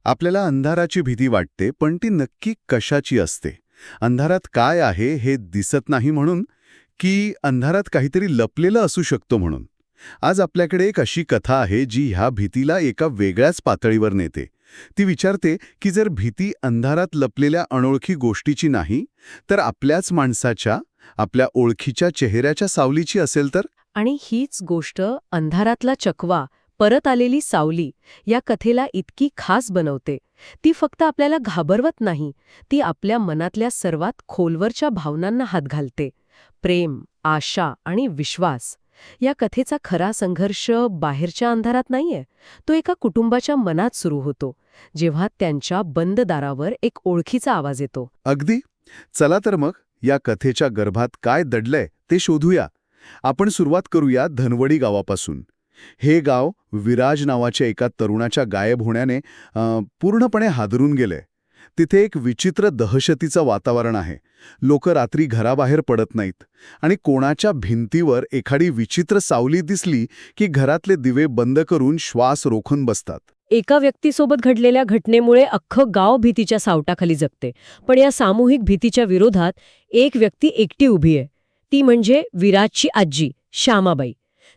आपल्याला अंधाराची भीती वाटते, पण ती नक्की कशाची असते? अंधारात काय आहे हे दिसत नाही म्हणून, की अंधारात काहीतरी लपलेलं असू शकतो म्हणून? आज आपल्याकडे एक अशी कथा आहे जी ह्या भीतीला एका वेगळ्याच पातळीवर नेते. ती विचारते की जर भीती अंधारात लपलेल्या अनोळखी गोष्टीची नाही, तर आपल्याच माणसाच्या, आपल्या ओळखीच्या चेहऱ्याच्या सावलीची असेल तर? आणि हीच गोष्ट अंधारातला चकवा, परत आलेली सावली या कथेला इतकी खास बनवते. ती फक्त आपल्याला घाबरवत नाही, ती आपल्या मनातल्या सर्वात खोलवरच्या भावनांना हात घालते. प्रेम, आशा आणि विश्वास या कथेचा खरा संघर्ष बाहेरच्या अंधारात नाहीये, तो एका कुटुंबाच्या मनात सुरू होतो, जेव्हा त्यांच्या बंद दारावर एक ओळखीचा आवाज येतो. अगदी. चला तर मग या कथेच्या गर्भात काय दडलंय ते शोधूया. आपण सुरुवात करूया धनवडी गावापासून. हे गाव विराज नावाच्या एका तरुणाच्या गायब होण्याने पूर्णपणे हादरून गेलंय. तिथे एक विचित्र दहशतीचं वातावरण आहे. लोक रात्री घराबाहेर पडत नाहीत आणि कोणाच्या भिंतीवर एखादी विचित्र सावली दिसली की घरातले दिवे बंद करून श्वास रोखून बसतात. एका व्यक्तीसोबत घडलेल्या घटनेमुळे अख्खं गाव भीतीच्या सावटाखाली जगते. पण या सामूहिक भीतीच्या विरोधात एक व्यक्ती एकटी उभी आहे. ती म्हणजे विराजची आजी, श्यामाबाई.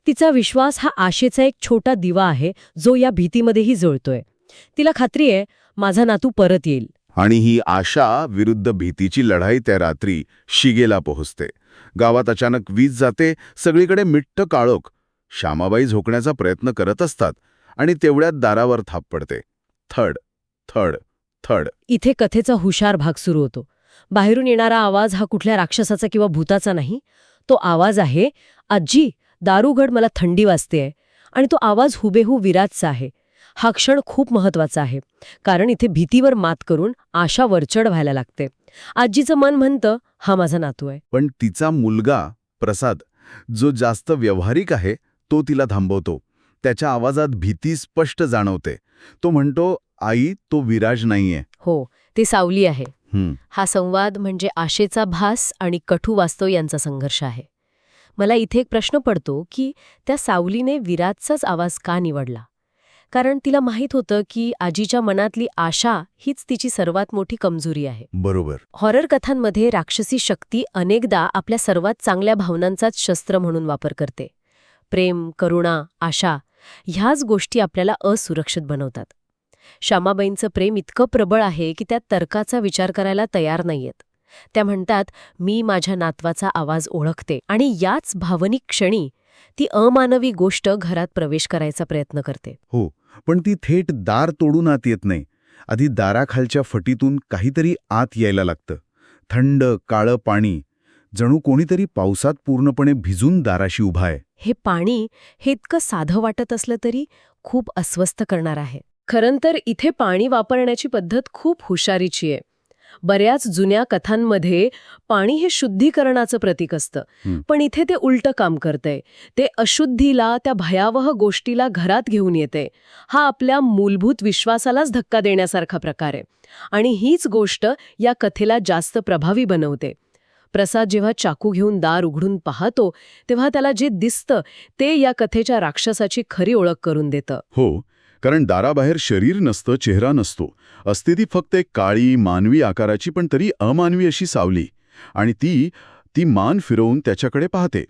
तिचा विश्वास हा आशेचा एक छोटा दिवा आहे, जो या भीतीमध्येही जळतोय. तिला खात्री आहे, माझा नातू परत येईल. आणि ही आशा विरुद्ध भीतीची लढाई त्या रात्री शिगेला पोहोचते. गावात अचानक वीज जाते, सगळीकडे मिट्ट काळोख. श्यामाबाई झोकण्याचा प्रयत्न करत असतात आणि तेवढ्यात दारावर थाप पडते. थड थड थड. इथे कथेचा हुशार भाग सुरू होतो. बाहेरून येणारा आवाज हा कुठल्या राक्षसाचा किंवा भूताचा नाही. तो आवाज आहे, आजी दारू उघड, मला थंडी वाजतेय. आणि तो आवाज हुबेहूब विराजचा आहे. हा क्षण खूप महत्वाचा आहे, कारण इथे भीतीवर मात करून आशा वरचढ व्हायला लागते. आजीचं मन म्हणतं, हा माझा नातू आहे. पण तिचा मुलगा प्रसाद, जो जास्त व्यावहारिक आहे, तो तिला थांबवतो. त्याच्या आवाजात भीती स्पष्ट जाणवते. तो म्हणतो, आई तो विराज नाहीये. हो, ते सावली आहे. हा संवाद म्हणजे आशेचा भास आणि कठू वास्तव यांचा संघर्ष आहे. मला इथे एक प्रश्न पडतो की त्या सावलीने विराजचाच आवाज का निवडला? कारण तिला माहीत होतं की आजीच्या मनातली आशा हीच तिची सर्वात मोठी कमजोरी आहे. बरोबर. हॉरर कथांमध्ये राक्षसी शक्ती अनेकदा आपल्या सर्वात चांगल्या भावनांचाच शस्त्र म्हणून वापर करते. प्रेम, करुणा, आशा ह्याच गोष्टी आपल्याला असुरक्षित बनवतात. श्यामाबाईंचं प्रेम इतकं प्रबळ आहे की त्या तर्काचा विचार करायला तयार नाहीयेत. त्या म्हणतात, मी माझ्या नातवाचा आवाज ओळखते. आणि याच भावनिक क्षणी ती अमानवी गोष्ट घरात प्रवेश करायचा प्रयत्न करते. हो, पण ती थेट दार तोडून आत येत नाही. आधी दाराखालच्या फटीतून काहीतरी आत यायला लागतं. थंड काळं पाणी, जणू कोणीतरी पावसात पूर्णपणे भिजून दाराशी उभा आहे. हे पाणी हे इतकं साधं वाटत असलं तरी खूप अस्वस्थ करणार आहे. खरं तर इथे पाणी वापरण्याची पद्धत खूप हुशारीची आहे. बऱ्याच जुन्या कथांमध्ये पाणी हे शुद्धीकरणाचं प्रतीक असतं, पण इथे ते उलटं काम करतंय. ते अशुद्धीला, त्या भयावह गोष्टीला घरात घेऊन येते. हा आपल्या मूलभूत विश्वासालाच धक्का देण्यासारखा प्रकार आहे. आणि हीच गोष्ट या कथेला जास्त प्रभावी बनवते. प्रसाद जेव्हा चाकू घेऊन दार उघडून पाहतो, तेव्हा त्याला जे दिसतं ते या कथेच्या राक्षसाची खरी ओळख करून देतं. हो, कारण दाराबाहेर शरीर नसतं, चेहरा नसतो. असते ती फक्त एक काळी, मानवी आकाराची पण तरी अमानवी अशी सावली. आणि ती मान फिरवून त्याच्याकडे पाहते.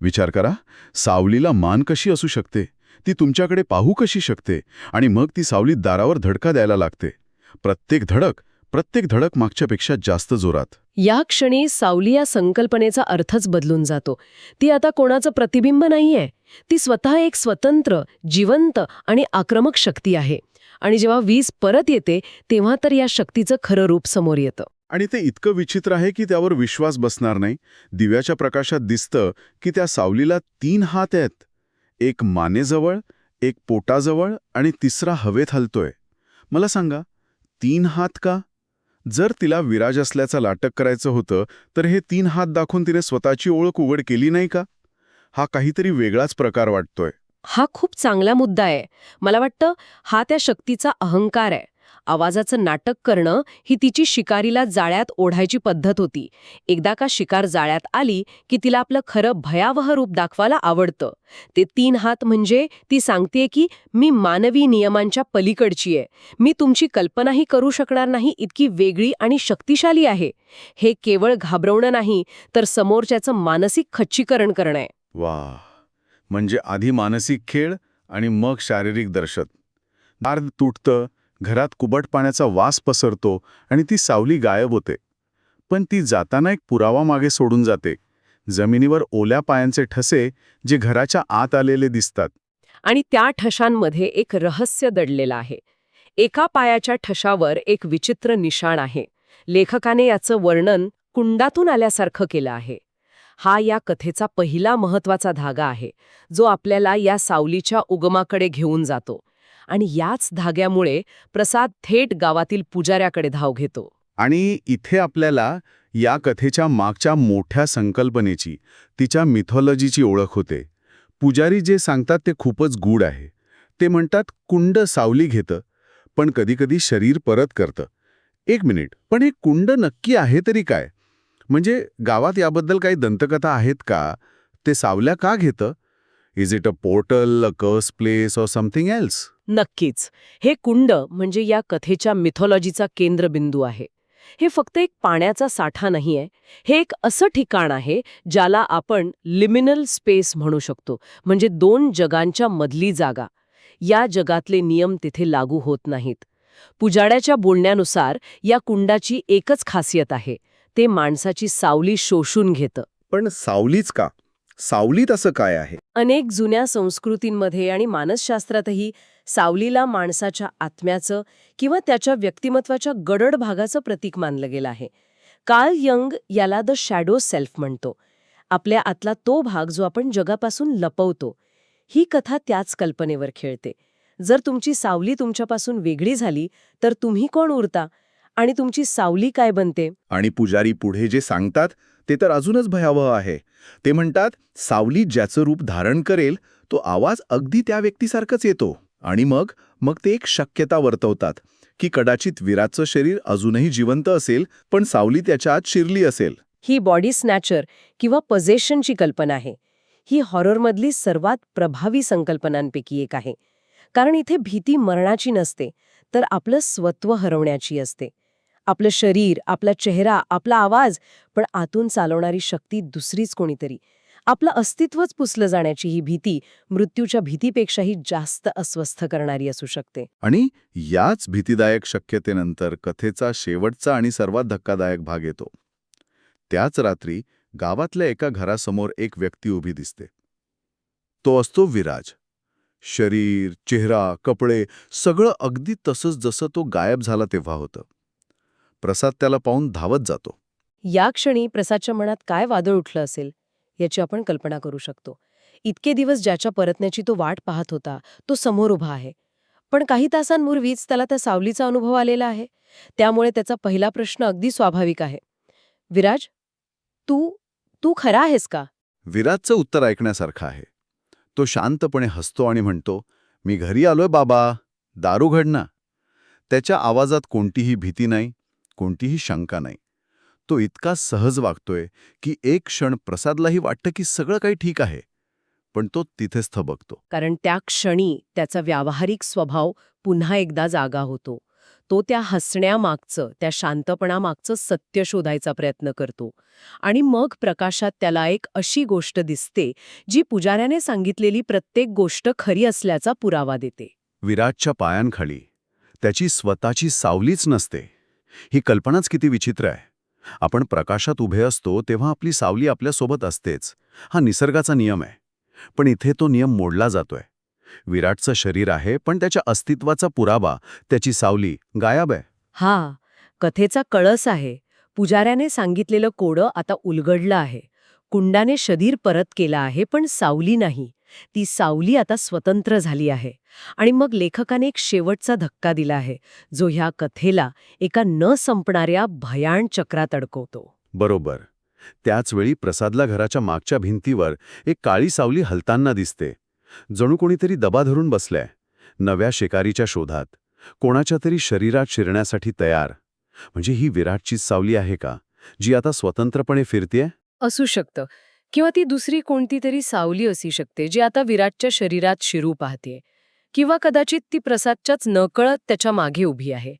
विचार करा, सावलीला मान कशी असू शकते? ती तुमच्याकडे पाहू कशी शकते? आणि मग ती सावली दारावर धडका द्यायला लागते. प्रत्येक धडक मागच्यापेक्षा जास्त जोरात. या क्षणी सावली या संकल्पनेचा अर्थच बदलून जातो. ती आता कोणाचं प्रतिबिंब नाहीये. ती स्वतः एक स्वतंत्र, जिवंत आणि आक्रमक शक्ती आहे. आणि जेव्हा वीज परत येते, तेव्हा तर या शक्तीचं खरं रूप समोर येतं. आणि ते इतकं विचित्र आहे की त्यावर विश्वास बसणार नाही. दिव्याच्या प्रकाशात दिसतं की त्या सावलीला 3 हात आहेत. एक मानेजवळ, एक पोटाजवळ आणि तिसरा हवेत हलतोय. मला सांगा, 3 हात का? जर तिला विराज असल्याचं नाटक करायचं होतं, तर हे 3 हात दाखवून तिने स्वतःची ओळख उघड केली नाही का? हा काहीतरी वेगळाच प्रकार वाटतोय. हा खूप चांगला मुद्दा आहे. मला वाटतं हा त्या शक्तीचा अहंकार आहे. आवाजाचं नाटक करणं ही तिची शिकारीला जाळ्यात ओढायची पद्धत होती. एकदा का शिकार जाळ्यात आली की तिला आपलं खरं भयावह रूप दाखवायला आवडतं. ते 3 हात म्हणजे ती सांगतेय की मी मानवी नियमांच्या पलीकडची आहे. मी तुमची कल्पनाही करू शकणार नाही इतकी वेगळी आणि शक्तिशाली आहे. हे केवळ घाबरवणं नाही तर समोरच्याचं मानसिक खच्चीकरण करणं आहे. वा, म्हणजे आधी मानसिक खेळ आणि मग शारीरिक दर्शत. दार तुटतं, घरात कुबट पाण्याचा वास पसरतो आणि ती सावली गायब होते. पण ती जाताना एक पुरावा मागे सोडून जाते. जमिनीवर ओल्या पायांचे ठसे जे घराच्या आत आलेले दिसतात. आणि त्या ठशांमध्ये एक रहस्य दडलेलं आहे. एका पायाच्या ठशावर एक विचित्र निशाण आहे. लेखकाने याचं वर्णन कुंडातून आल्यासारखं केलं आहे. हा या कथेचा पहिला महत्वाचा धागा आहे, जो आपल्याला या सावलीच्या उगमाकडे घेऊन जातो. आणि याच धाग्यामुळे प्रसाद थेट गावातील पुजाऱ्याकडे धाव घेतो. आणि इथे आपल्याला या कथेच्या मागच्या मोठ्या संकल्पनेची, तिच्या मिथॉलॉजीची ओळख होते. पुजारी जे सांगतात ते खूपच गूढ आहे. ते म्हणतात कुंड सावली घेतं, पण कधीकधी शरीर परत करतं. एक मिनिट, पण हे कुंड नक्की आहे तरी काय? म्हणजे गावात याबद्दल काही दंतकथा आहेत का? ते सावल्या का घेतं? इज इट अ पोर्टल, अ कर्स प्लेस ऑर समथिंग एल्स? नक्कीच. हे कुंड म्हणजे या कथेच्या मिथॉलॉजीचा केंद्रबिंदू आहे. हे फक्त एक पाण्याचा साठा नाहीये. हे एक असं ठिकाण आहे ज्याला आपण लिमिनल स्पेस म्हणू शकतो. म्हणजे 2 जगांच्या मधली जागा. या जगातले नियम तिथे लागू होत नाहीत. पुजाऱ्याच्या बोलण्यानुसार या कुंडाची एकच खासियत आहे. ते माणसाची सावली शोषून घेतं. पण सावलीच का? सावलीत असं काय आहे? अनेक जुन्या संस्कृतींमध्ये आणि मानसशास्त्रातही सावलीला माणसाच्या आत्म्याचं किंवा त्याच्या व्यक्तिमत्वाच्या गडद भागाचं प्रतीक मानलं गेलं आहे. कार्ल यंग याला द शॅडो सेल्फ म्हणतो. आपल्या आतला तो भाग जो आपण जगापासून लपवतो. ही कथा त्याच कल्पनेवर खेळते. जर तुमची सावली तुमच्यापासून वेगळी झाली तर तुम्ही कोण उरता आणि तुमची सावली काय बनते? आणि पुजारी पुढे जे सांगतात ते तर अजूनच भयावह आहे. ते म्हणतात सावली ज्याचं रूप धारण करेल तो आवाज अगदी त्या व्यक्तीसारखंच येतो. आणि मग ते एक शक्यता वर्तवतात की कदाचित विराटचं शरीर अजूनही जिवंत असेल, पण सावली त्याच्या आत शिरली असेल. ही बॉडी स्नॅचर किंवा पजेशनची कल्पना आहे. ही हॉररमधली सर्वात प्रभावी संकल्पनांपैकी एक आहे. कारण इथे भीती मरणाची नसते, तर आपलं स्वत्व हरवण्याची असते. आपलं शरीर, आपला चेहरा, आपला आवाज, पण आतून चालवणारी शक्ती दुसरीच कोणीतरी. आपलं अस्तित्वच पुसलं जाण्याची ही भीती मृत्यूच्या भीतीपेक्षाही जास्त अस्वस्थ करणारी असू शकते. आणि याच भीतीदायक शक्यतेनंतर कथेचा शेवटचा आणि सर्वात धक्कादायक भाग येतो. त्याच रात्री गावातल्या एका घरासमोर एक व्यक्ती उभी दिसते. तो असतो विराज. शरीर, चेहरा, कपडे सगळं अगदी तसंच जसं तो गायब झाला तेव्हा होतं. प्रसाद त्याला पाहून धावत जातो. या क्षणी प्रसादच्या मनात काय वादळ उठलं असेल याची आपण कल्पना करू शकतो. इतके दिवस ज्याच्या परतण्याची तो वाट पाहत होता तो समोर उभा आहे. पण काही तासांपूर्वीच त्याला त्या सावलीचा अनुभव आलेला आहे. त्यामुळे त्याचा पहिला प्रश्न अगदी स्वाभाविक आहे. विराज, तू तू खरा आहेस का? विराजचं उत्तर ऐकण्यासारखं आहे. तो शांतपणे हसतो आणि म्हणतो, मी घरी आलोय बाबा, दार उघड ना. त्याच्या आवाजात कोणतीही भीती नाही, कोणतीही शंका नाही. तो इतका सहज वागतोय की एक क्षण प्रसादलाही वाटतं की सगळं काही ठीक आहे. पण तो तिथेच थबकतो. कारण त्या क्षणी त्याचा व्यावहारिक स्वभाव पुन्हा एकदा जागा होतो. तो त्या हसण्यामागचं, त्या शांतपणामागचं सत्य शोधायचा प्रयत्न करतो. आणि मग प्रकाशात त्याला एक अशी गोष्ट दिसते जी पुजाऱ्याने सांगितलेली प्रत्येक गोष्ट खरी असल्याचा पुरावा देते. विराटच्या पायांखाली त्याची स्वतःची सावलीच नसते. ही कल्पनाच किती विचित्र आहे. आपण प्रकाशात उभे असतो तेव्हा आपली सावली आपल्यासोबत असतेच. हा निसर्गाचा नियम आहे. पण इथे तो नियम मोडला जातोय. विराटचं शरीर आहे, पण त्याच्या अस्तित्वाचा पुरावा, त्याची सावली गायब आहे. हा कथेचा कळस आहे. पुजाऱ्याने सांगितलेलं कोडं आता उलगडलं आहे. कुंडाने शरीर परत केलं आहे, पण सावली नाही. ती सावली आता स्वतंत्र झाली आहे. आणि मग लेखकाने एक शेवटचा धक्का दिला आहे, जो ह्या कथेला एका न संपणाऱ्या भयाण चक्रात अडकवतो. बरोबर. त्याचवेळी प्रसादला घराच्या मागच्या भिंतीवर एक काळी सावली हलताना दिसते. जणू कोणीतरी दबा धरून बसलाय, नव्या शिकारीच्या शोधात. कोणाच्या तरी शरीरात शिरण्यासाठी तयार. म्हणजे ही विराटचीच सावली आहे का, जी आता स्वतंत्रपणे फिरतेय? असू शकतं. किंवा ती दुसरी कोणती तरी सावली असू शकते जी आता विराटच्या शरीरात शिरू पाहतेय. किंवा कदाचित ती प्रसादच्याच नकळत त्याच्या मागे उभी आहे.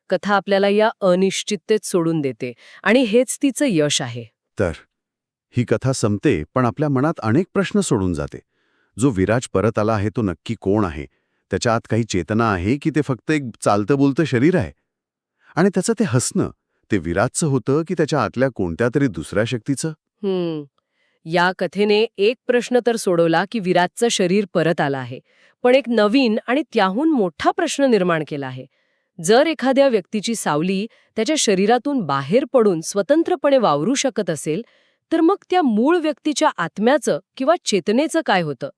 कथा आपल्याला या अनिश्चिततेत सोडून देते आणि हेच तिचं यश आहे. तर ही कथा संपते, पण आपल्या मनात अनेक प्रश्न सोडून जाते. जो विराज परत आला आहे तो नक्की कोण आहे? त्याच्या आत काही चेतना आहे की ते फक्त एक चालतं बोलतं शरीर आहे? आणि त्याचं ते हसणं, ते विराजचं होतं की त्याच्या आतल्या कोणत्या तरी दुसऱ्या शक्तीचं? या कथेने एक प्रश्न तर सोडवला की विराटचं शरीर परत आलं आहे, पण एक नवीन आणि त्याहून मोठा प्रश्न निर्माण केला आहे. जर एखाद्या व्यक्तीची सावली त्याच्या शरीरातून बाहेर पडून स्वतंत्रपणे वावरू शकत असेल, तर मग त्या मूळ व्यक्तीच्या आत्म्याचं किंवा चेतनेचं काय होतं?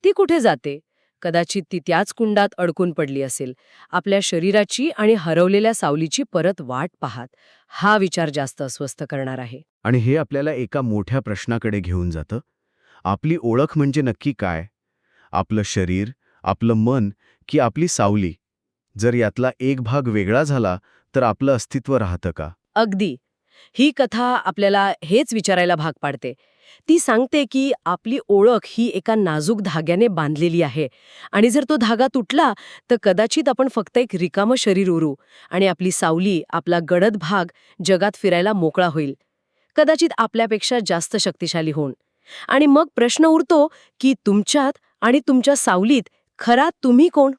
ती कुठे जाते? कदाचित ती त्याच कुंडात अडकून पडली असेल, आपल्या शरीराची आणि हरवलेल्या सावलीची परत वाट पाहत. हा विचार जास्त अस्वस्थ करणार आहे. आणि हे आपल्याला एका मोठ्या प्रश्नाकडे घेऊन जातं. आपली ओळख म्हणजे नक्की काय? आपलं शरीर, आपलं मन की आपली सावली? जर यातला एक भाग वेगळा झाला तर आपलं अस्तित्व राहतं का? अगदी. ही कथा आपल्याला हेच विचारायला भाग पाडते. ती सांगते की आपली ओळख ही एका नाजूक धाग्याने बांधलेली आहे आणि जर तो धागा तुटला तर कदाचित आपण फक्त एक रिकामं शरीर उरू आणि आपली सावली, आपला गडद भाग जगात फिरायला मोकळा होईल. कदाचित आपल्यापेक्षा जास्त शक्तिशाली होऊन. आणि मग प्रश्न उरतो की तुमच्यात आणि तुमच्या सावलीत खरा तुम्ही कोण?